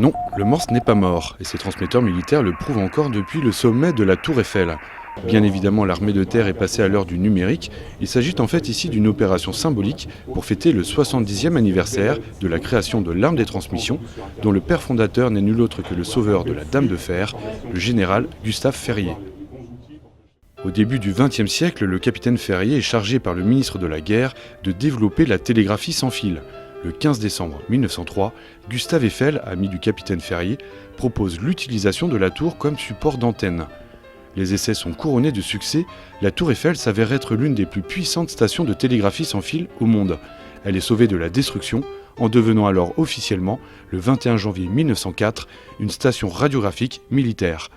Non, le Morse n'est pas mort, et ses transmetteurs militaires le prouvent encore depuis le sommet de la Tour Eiffel. Bien évidemment, l'armée de terre est passée à l'heure du numérique. Il s'agit en fait ici d'une opération symbolique pour fêter le 70e anniversaire de la création de l'arme des transmissions, dont le père fondateur n'est nul autre que le sauveur de la Dame de Fer, le général Gustave Ferrier. Au début du XXe siècle, le capitaine Ferrier est chargé par le ministre de la Guerre de développer la télégraphie sans fil. Le 15 décembre 1903, Gustave Eiffel, ami du capitaine Ferrier, propose l'utilisation de la tour comme support d'antenne. Les essais sont couronnés de succès, la tour Eiffel s'avère être l'une des plus puissantes stations de télégraphie sans fil au monde. Elle est sauvée de la destruction en devenant alors officiellement, le 21 janvier 1904, une station radiographique militaire.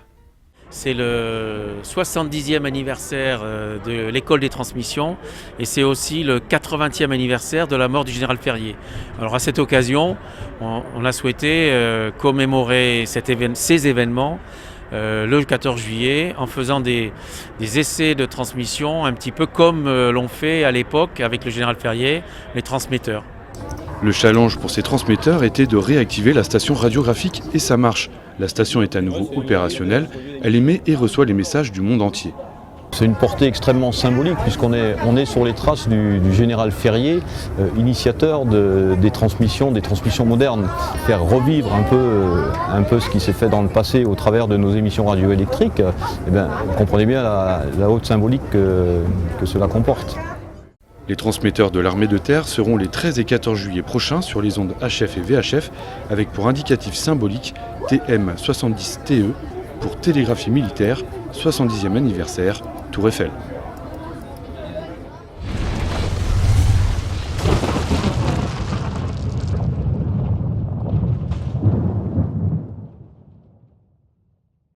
C'est le 70e anniversaire de l'école des transmissions et c'est aussi le 80e anniversaire de la mort du général Ferrier. Alors à cette occasion, on a souhaité commémorer ces événements le 14 juillet en faisant des essais de transmission un petit peu comme l'ont fait à l'époque avec le général Ferrier, les transmetteurs. Le challenge pour ces transmetteurs était de réactiver la station radiographique et ça marche. La station est à nouveau opérationnelle, elle émet et reçoit les messages du monde entier. C'est une portée extrêmement symbolique puisqu'on est sur les traces du général Ferrier, initiateur des transmissions modernes. Faire revivre un peu ce qui s'est fait dans le passé au travers de nos émissions radioélectriques, vous comprenez bien la haute symbolique que cela comporte. Les transmetteurs de l'armée de terre seront les 13 et 14 juillet prochains sur les ondes HF et VHF avec pour indicatif symbolique TM70TE pour télégraphie militaire, 70e anniversaire, Tour Eiffel.